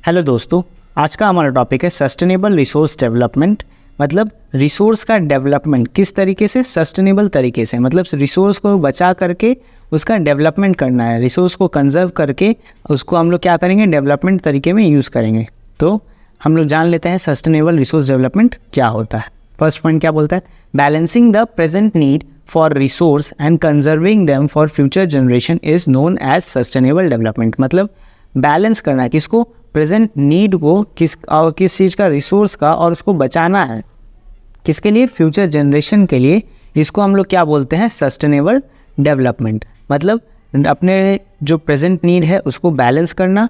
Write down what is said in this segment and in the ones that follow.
Hello दोस्तों, आज का हमारा टॉपिक है सस्टेनेबल रिसोर्स डेवलपमेंट। मतलब रिसोर्स का डेवलपमेंट किस तरीके से, सस्टेनेबल तरीके से, मतलब रिसोर्स को बचा करके उसका डेवलपमेंट करना है। रिसोर्स को कंजर्व करके उसको हम लोग क्या करेंगे, डेवलपमेंट तरीके में यूज़ करेंगे। तो हम लोग जान लेते हैं सस्टेनेबल रिसोर्स डेवलपमेंट क्या होता है। फर्स्ट पॉइंट क्या बोलता है, balancing the present need for resource and conserving them for future generation is known as sustainable development. मतलब बैलेंस करना है किसको, प्रेजेंट नीड को, किस चीज़ का, रिसोर्स का, और उसको बचाना है किसके लिए, फ्यूचर जनरेशन के लिए। इसको हम लोग क्या बोलते हैं, सस्टेनेबल डेवलपमेंट। मतलब अपने जो प्रेजेंट नीड है उसको बैलेंस करना,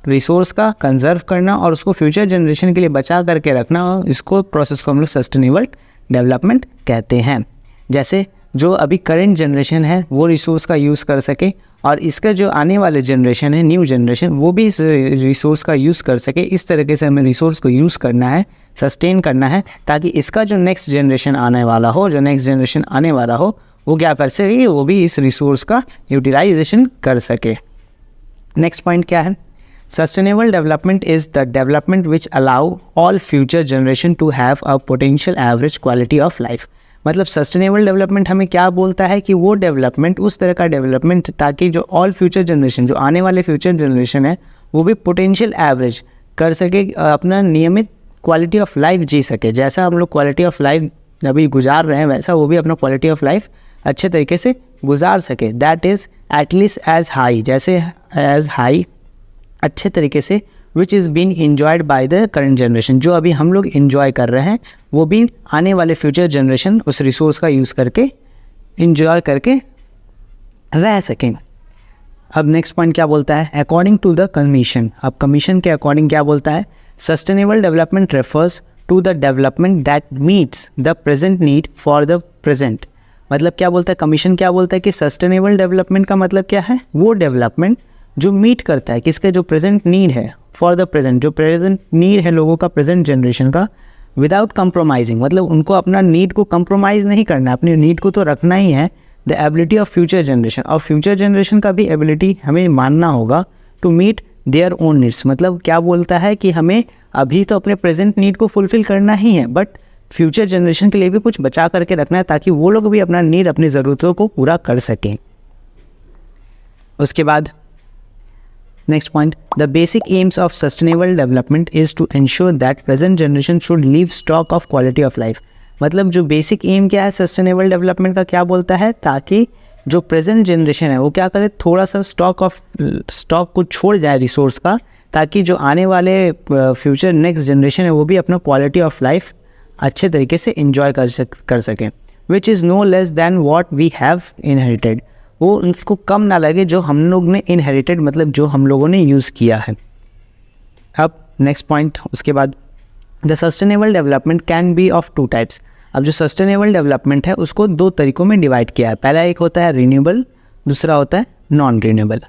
रिसोर्स का कंजर्व करना और उसको फ्यूचर जनरेशन के लिए बचा करके रखना, इसको प्रोसेस को हम लोग सस्टेनेबल डेवलपमेंट कहते हैं। जैसे जो अभी करंट जनरेशन है वो रिसोर्स का यूज़ कर सके और इसका जो आने वाले जनरेशन है, न्यू जनरेशन, वो भी इस रिसोर्स का यूज़ कर सके। इस तरीके से हमें रिसोर्स को यूज़ करना है, सस्टेन करना है, ताकि इसका जो नेक्स्ट जनरेशन आने वाला हो, वो क्या कर सके, वो भी इस रिसोर्स का यूटिलाइजेशन कर सके। नेक्स्ट पॉइंट क्या है, sustainable development is the development which allow all future generation to have a potential average quality of life. मतलब सस्टेनेबल डेवलपमेंट हमें क्या बोलता है कि वो डेवलपमेंट, उस तरह का डेवलपमेंट ताकि जो ऑल फ्यूचर जनरेशन, जो आने वाले फ्यूचर जनरेशन है, वो भी पोटेंशियल एवरेज कर सके, अपना नियमित क्वालिटी ऑफ लाइफ जी सके। जैसा हम लोग क्वालिटी ऑफ लाइफ अभी गुजार रहे हैं, वैसा वो भी अपना क्वालिटी ऑफ लाइफ अच्छे तरीके से गुजार सके। That is at least as high, जैसे एज हाई, अच्छे तरीके से, which is been enjoyed by the current generation. जो अभी हम लोग इन्जॉय कर रहे हैं वो भी आने वाले फ्यूचर जनरेशन उस रिसोर्स का यूज़ करके, इन्जॉय करके रह सकें। अब नेक्स्ट पॉइंट क्या बोलता है, अकॉर्डिंग टू द कमीशन। अब कमीशन के अकॉर्डिंग क्या बोलता है, sustainable development refers to the development that meets the present need for the present. मतलब क्या बोलता है, कमीशन क्या बोलता है कि सस्टेनेबल डेवलपमेंट का मतलब क्या है, वो डेवलपमेंट जो मीट करता है किसके, जो प्रेजेंट नीड है, फॉर द प्रेजेंट, जो प्रेजेंट नीड है लोगों का, प्रेजेंट जनरेशन का, विदाउट कंप्रोमाइजिंग। मतलब उनको अपना नीड को कंप्रोमाइज़ नहीं करना, अपनी नीड को तो रखना ही है। The ability of future generation, और फ्यूचर जनरेशन का भी एबिलिटी हमें मानना होगा to meet their own needs. मतलब क्या बोलता है कि हमें अभी तो अपने प्रेजेंट नीड को फुलफिल करना ही है, बट फ्यूचर जनरेशन के लिए भी कुछ बचा करके रखना है, ताकि वो लोग भी अपना नीड, अपनी ज़रूरतों को पूरा कर सकें। उसके बाद next point, the basic aims of sustainable development is to ensure that present generation should leave stock of quality of life. मतलब जो बेसिक एम क्या है सस्टेनेबल डेवलपमेंट का, क्या बोलता है, ताकि जो प्रेजेंट जनरेशन है वो क्या करे, थोड़ा सा स्टॉक को छोड़ जाए रिसोर्स का, ताकि जो आने वाले फ्यूचर नेक्स्ट जनरेशन है वो भी अपना क्वालिटी ऑफ लाइफ अच्छे तरीके से इंजॉय कर सकें। Which is no less than what we have inherited. वो उनको कम ना लगे जो हम लोग ने इनहेरिटेड, मतलब जो हम लोगों ने यूज़ किया है। अब नेक्स्ट पॉइंट, उसके बाद the sustainable development can be of two types. अब जो सस्टेनेबल डेवलपमेंट है उसको दो तरीक़ों में डिवाइड किया है। पहला एक होता है रीन्यूएबल, दूसरा होता है नॉन रीन्यूएबल।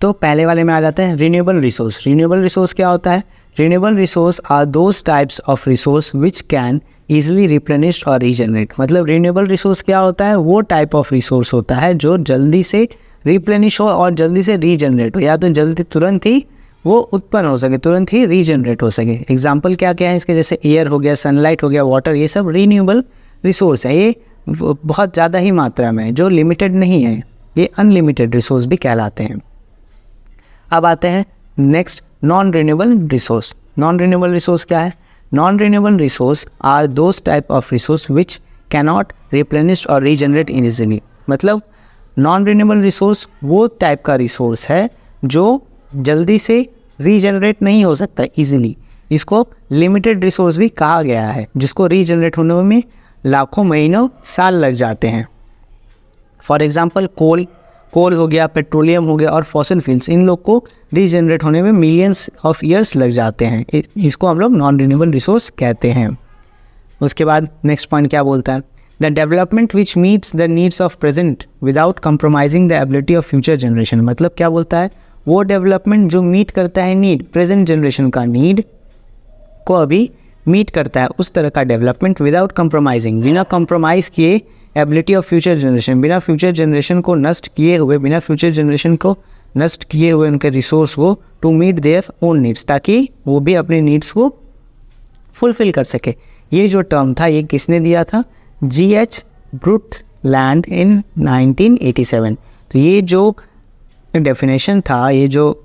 तो पहले वाले में आ जाते हैं रीन्यूएबल रिसोर्स। रीन्यूएबल रिसोर्स क्या होता है, renewable resource are those types of resource which can easily replenished और रीजनरेट। मतलब रीन्यूएबल रिसोर्स क्या होता है, वो टाइप ऑफ रिसोर्स होता है जो जल्दी से रिप्लेनिश हो और जल्दी से रीजनरेट हो, या तो जल्दी तुरंत ही वो उत्पन्न हो सके, तुरंत ही रीजनरेट हो सके। एग्जाम्पल क्या क्या है इसके, जैसे एयर हो गया, सनलाइट हो गया, वाटर, ये सब रीन्यूएबल रिसोर्स है। ये बहुत ज़्यादा ही मात्रा में, जो लिमिटेड नहीं है, ये अनलिमिटेड रिसोर्स भी कहलाते हैं। अब आते हैं next, non renewable resource. Non renewable resource क्या है, non renewable resource are those type of resource which cannot replenish और रीजनरेट इजीली। मतलब नॉन रीन्यूएबल रिसोर्स वो टाइप का रिसोर्स है जो जल्दी से रीजनरेट नहीं हो सकता ईजिली। इसको लिमिटेड रिसोर्स भी कहा गया है, जिसको रीजनरेट होने में लाखों महीनों साल लग जाते हैं। फॉर एग्जांपल कोल हो गया, पेट्रोलियम हो गया और फॉसिल फ्यूल्स, इन लोग को रीजनरेट होने में मिलियंस ऑफ ईयर्स लग जाते हैं। इसको हम लोग नॉन रीन्यूएबल रिसोर्स कहते हैं। उसके बाद नेक्स्ट पॉइंट क्या बोलता है, the development which meets the needs of present without compromising the ability of future generation. मतलब क्या बोलता है, वो डेवलपमेंट जो मीट करता है नीड, प्रेजेंट जनरेशन का नीड को अभी मीट करता है, उस तरह का डेवलपमेंट विदाउट कंप्रोमाइजिंग, बिना कंप्रोमाइज़ किए एबिलिटी ऑफ फ्यूचर जनरेशन, बिना फ्यूचर जनरेशन को नष्ट किए हुए, बिना फ्यूचर जनरेशन को नष्ट किए हुए उनके रिसोर्स को to meet their own needs, ताकि वो भी अपने नीड्स को फुलफिल कर सके। ये जो टर्म था ये किसने दिया था? G.H. ब्रुटलैंड इन 1987। तो ये जो डेफिनेशन था, ये जो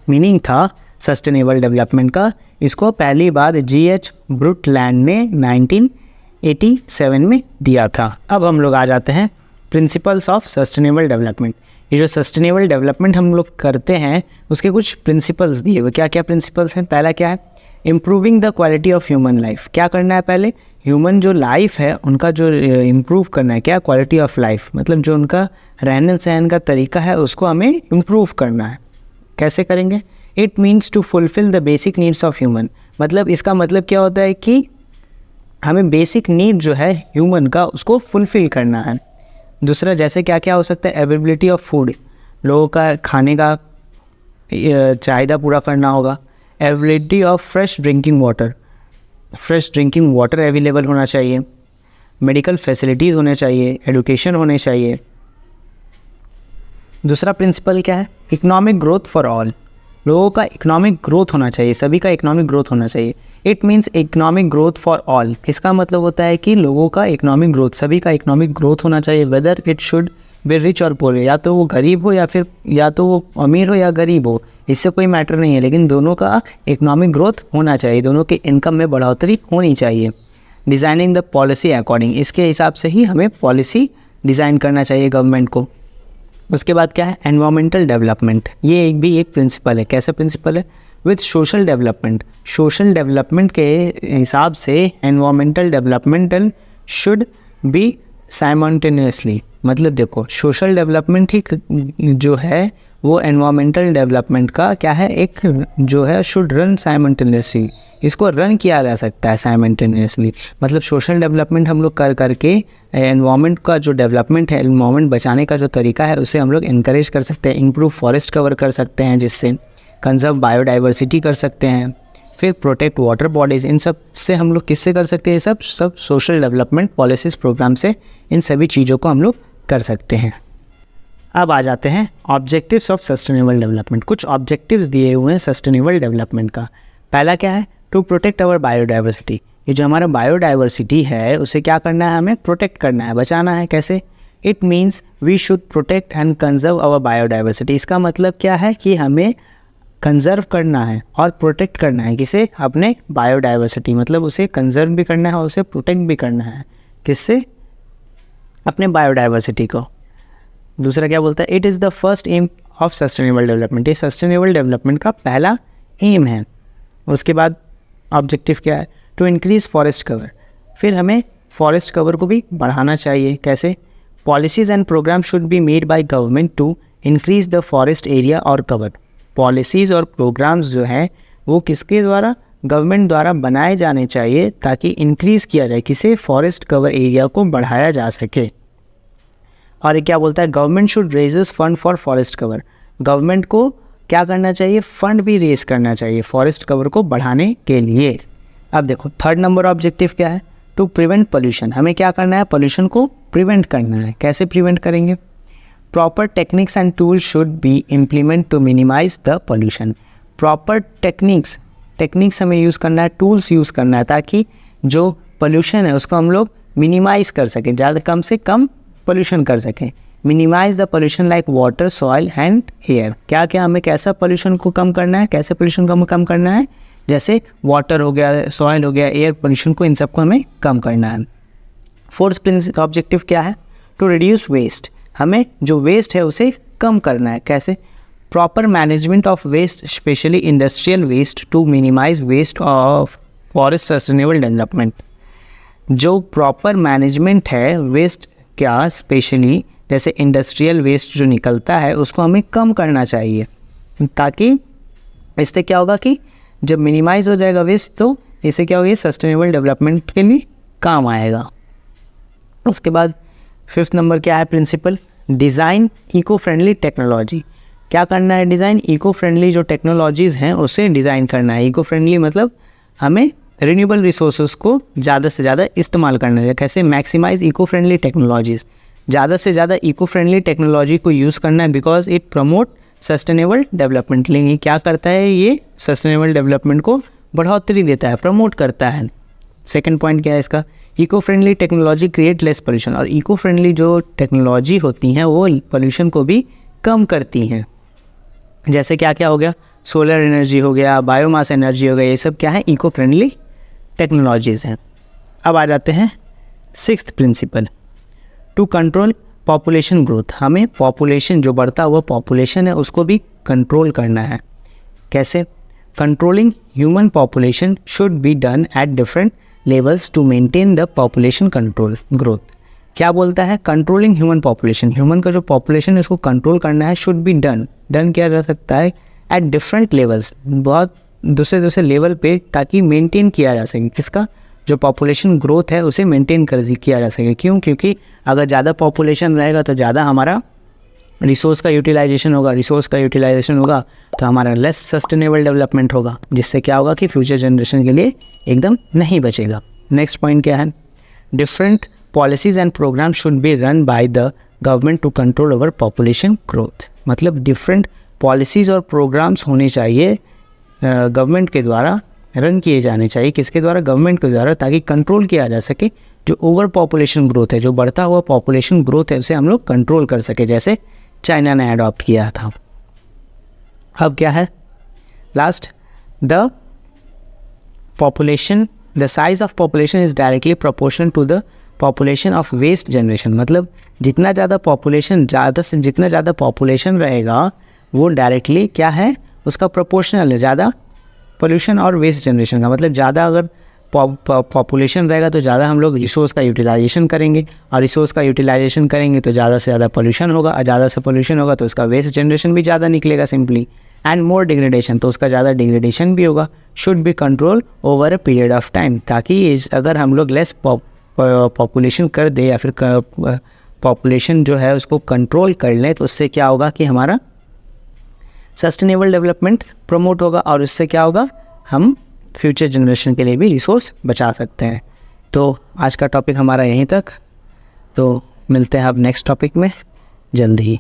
मीनिंग था सस्टेनेबल डेवलपमेंट का, इसको पहली बार G.H. ब्रुटलैंड ने 1987 में दिया था। अब हम लोग आ जाते हैं प्रिंसिपल्स ऑफ सस्टेनेबल डेवलपमेंट। ये जो सस्टेनेबल डेवलपमेंट हम लोग करते हैं उसके कुछ प्रिंसिपल्स दिए हुए। क्या क्या प्रिंसिपल्स हैं? पहला क्या है? Improving the quality of human life. क्या करना है? पहले ह्यूमन जो लाइफ है उनका जो इम्प्रूव करना है। क्या? क्वालिटी ऑफ लाइफ, मतलब जो उनका रहन सहन का तरीका है उसको हमें इम्प्रूव करना है। कैसे करेंगे? It means to fulfil the basic needs of human. मतलब इसका मतलब क्या होता है कि हमें बेसिक नीड जो है ह्यूमन का उसको फुलफिल करना है। दूसरा, जैसे क्या क्या हो सकता है? अवेलेबिलिटी ऑफ फूड, लोगों का खाने का चाहिदा पूरा करना होगा। Availability of fresh drinking water, fresh drinking water available होना चाहिए। मेडिकल फैसिलिटीज़ होने चाहिए, एडुकेशन होने चाहिए। दूसरा प्रिंसिपल क्या है? इकोनॉमिक ग्रोथ फॉर ऑल, लोगों का इकोनॉमिक ग्रोथ होना चाहिए, सभी का इकोनॉमिक ग्रोथ होना चाहिए। It means economic growth for all, इसका मतलब होता है कि लोगों का इकोनॉमिक ग्रोथ, सभी का इकोनॉमिक ग्रोथ होना चाहिए। Whether it should be rich और पुअर, या तो वो गरीब हो या तो वो अमीर हो या गरीब हो, इससे कोई मैटर नहीं है, लेकिन दोनों का इकोनॉमिक ग्रोथ होना चाहिए, दोनों के इनकम में बढ़ोतरी होनी चाहिए। डिज़ाइनिंग द पॉलिसी अकॉर्डिंग, इसके हिसाब से ही हमें पॉलिसी डिज़ाइन करना चाहिए गवर्नमेंट को। उसके बाद क्या है? एनवायरमेंटल डेवलपमेंट, ये एक प्रिंसिपल है। कैसा प्रिंसिपल है? With social development, social development के हिसाब से environmental developmental should be simultaneously. मतलब देखो, सोशल डेवलपमेंट ही जो है वो एनवायरमेंटल डेवलपमेंट का क्या है? एक जो है शुड रन साइमल्टेनियसली, इसको रन किया जा सकता है साइमल्टेनियसली। मतलब सोशल डेवलपमेंट हम लोग कर करके एनवायरमेंट का जो डेवलपमेंट है, एनवायरमेंट बचाने का जो तरीका है उसे हम लोग इनकरेज कर सकते हैं। इम्प्रूव फॉरेस्ट कवर कर सकते हैं, जिससे कंजर्व बायोडाइवर्सिटी कर सकते हैं। फिर प्रोटेक्ट वाटर बॉडीज़, इन सब से हम लोग किससे कर सकते हैं? सब सोशल डेवलपमेंट पॉलिसीज़ प्रोग्राम से इन सभी चीज़ों को हम लोग कर सकते हैं। अब आ जाते हैं ऑब्जेक्टिव्स ऑफ सस्टेनेबल डेवलपमेंट। कुछ ऑब्जेक्टिव्स दिए हुए हैं सस्टेनेबल डेवलपमेंट का। पहला क्या है? To protect our biodiversity. ये जो हमारा बायोडाइवर्सिटी है उसे क्या करना है? हमें प्रोटेक्ट करना है, बचाना है। कैसे? It means we should protect and conserve our biodiversity. इसका मतलब क्या है कि हमें कंजर्व करना है और प्रोटेक्ट करना है। किसे? अपने बायोडाइवर्सिटी, मतलब उसे कंजर्व भी करना है और उसे प्रोटेक्ट भी करना है। किससे? अपने बायोडाइवर्सिटी को। दूसरा क्या बोलता है? It is the first aim of sustainable development, ये सस्टेनेबल डेवलपमेंट का पहला एम है। उसके बाद ऑब्जेक्टिव क्या है? टू इंक्रीज़ फॉरेस्ट कवर, फिर हमें फॉरेस्ट कवर को भी बढ़ाना चाहिए। कैसे? Policies and program should be made by government to increase the forest area और कवर। पॉलिसीज़ और प्रोग्राम्स जो हैं वो किसके द्वारा? गवर्नमेंट द्वारा बनाए जाने चाहिए, ताकि इंक्रीज़ किया जाए, किसे? फॉरेस्ट कवर एरिया को बढ़ाया जा सके। और ये क्या बोलता है? Government should raises fund for forest cover, government को क्या करना चाहिए? फंड भी रेज करना चाहिए फॉरेस्ट कवर को बढ़ाने के लिए। अब देखो थर्ड नंबर ऑब्जेक्टिव क्या है? टू प्रिवेंट पोल्यूशन, हमें क्या करना है? पोल्यूशन को प्रिवेंट करना है। कैसे प्रिवेंट करेंगे? Proper techniques and tools should be implement to minimise the pollution. Proper techniques हमें यूज़ करना है, टूल्स यूज़ करना है, ताकि जो पोल्यूशन है उसको हम लोग मिनिमाइज़ कर सकें, ज़्यादा कम से कम पोल्यूशन कर सकें। Minimise the pollution like water, soil and air. क्या क्या हमें कैसा पोल्यूशन को कम करना है? कैसे पोल्यूशन को हमें कम करना है? जैसे वाटर हो गया, सॉइल हो गया, एयर पोल्यूशन को, इन सबको हमें कम करना है। फोर्थ ऑब्जेक्टिव क्या है? टू रिड्यूस वेस्ट, हमें जो वेस्ट है उसे कम करना है। कैसे? Proper management of waste, specially industrial waste, to minimise waste of forest sustainable development. जो प्रॉपर मैनेजमेंट है वेस्ट क्या, स्पेशली जैसे इंडस्ट्रियल वेस्ट जो निकलता है उसको हमें कम करना चाहिए, ताकि इससे क्या होगा कि जब मिनिमाइज हो जाएगा वेस्ट तो इससे क्या होगा? सस्टेनेबल डेवलपमेंट के लिए काम आएगा। उसके बाद फिफ्थ नंबर क्या है? Principle design eco friendly technology. क्या करना है? डिज़ाइन इको फ्रेंडली जो टेक्नोलॉजीज़ हैं उसे डिज़ाइन करना है। इको फ्रेंडली मतलब हमें रिन्यूएबल रिसोर्सेज को ज़्यादा से ज़्यादा इस्तेमाल करना है। कैसे? मैक्सिमाइज इको फ्रेंडली टेक्नोलॉजीज़, ज़्यादा से ज़्यादा इको फ्रेंडली टेक्नोलॉजी को यूज़ करना है because it promote sustainable development. लेकिन क्या करता है ये सस्टेनेबल डेवलपमेंट को बढ़ोतरी देता है, प्रमोट करता है। सेकंड पॉइंट क्या है इसका, eco friendly technology create less pollution. और इको फ्रेंडली जो टेक्नोलॉजी होती हैं वो पोल्यूशन को भी कम करती हैं। जैसे क्या क्या हो गया, सोलर एनर्जी हो गया, बायोमास एनर्जी हो गया, ये सब क्या है, इको फ्रेंडली टेक्नोलॉजीज़ हैं। अब आ जाते हैं sixth principle, to control population growth. हमें पॉपुलेशन, जो बढ़ता हुआ पॉपुलेशन है उसको भी कंट्रोल करना है। कैसे? Controlling human population should be done at different levels to maintain the population control growth. क्या बोलता है? कंट्रोलिंग ह्यूमन पॉपुलेशन, ह्यूमन का जो पॉपुलेशन है उसको कंट्रोल करना है। शुड बी डन, डन किया जा सकता है एट डिफरेंट लेवल्स, बहुत दूसरे दूसरे लेवल पे, ताकि मेंटेन किया जा सके। किसका? जो पॉपुलेशन ग्रोथ है उसे मेंटेन किया जा सके। क्यों? क्योंकि अगर ज़्यादा पॉपुलेशन रहेगा तो ज़्यादा हमारा रिसोर्स का यूटिलाइजेशन होगा, रिसोर्स का यूटिलाइजेशन होगा तो हमारा लेस सस्टेनेबल डेवलपमेंट होगा, जिससे क्या होगा कि फ्यूचर जनरेशन के लिए एकदम नहीं बचेगा। नेक्स्ट पॉइंट क्या है, different policies and program should be run by the government to control over population growth. मतलब डिफरेंट पॉलिसीज़ और प्रोग्राम्स होने चाहिए गवर्नमेंट के द्वारा, रन किए जाने चाहिए। किसके द्वारा? गवर्नमेंट के द्वारा, ताकि कंट्रोल किया जा सके जो ओवर पॉपुलेशन ग्रोथ है, जो बढ़ता हुआ पॉपुलेशन ग्रोथ है उसे हम लोग कंट्रोल कर सके, जैसे चाइना ने अडॉप्ट किया था। अब क्या है last, the population, the size of population is directly proportional to the population of waste generation. मतलब जितना ज़्यादा पॉपुलेशन, ज़्यादा से जितना ज़्यादा पॉपुलेशन रहेगा वो डायरेक्टली क्या है, उसका प्रोपोर्शनल है ज़्यादा पोल्यूशन और वेस्ट जनरेशन का। मतलब ज़्यादा अगर पॉपुलेशन रहेगा तो ज़्यादा हम लोग रिसोर्स का यूटिलाइजेशन करेंगे, और रिसोर्स का यूटिलाइजेशन करेंगे तो ज़्यादा से ज़्यादा पोल्यूशन होगा, और ज़्यादा से पोल्यूशन होगा तो उसका वेस्ट जनरेशन भी ज़्यादा निकलेगा सिंपली, एंड मोर डिग्रेडेशन, तो उसका ज़्यादा डिग्रेडेशन भी होगा। Should be control over a period of time, ताकि अगर हम लोग लेस पॉपुलेशन कर दे या फिर पॉपुलेशन जो है उसको कंट्रोल कर लें तो उससे क्या होगा कि हमारा सस्टेनेबल डेवलपमेंट प्रमोट होगा, और उससे क्या होगा, हम फ्यूचर जनरेशन के लिए भी रिसोर्स बचा सकते हैं। तो आज का टॉपिक हमारा यहीं तक, तो मिलते हैं अब नेक्स्ट टॉपिक में जल्द ही।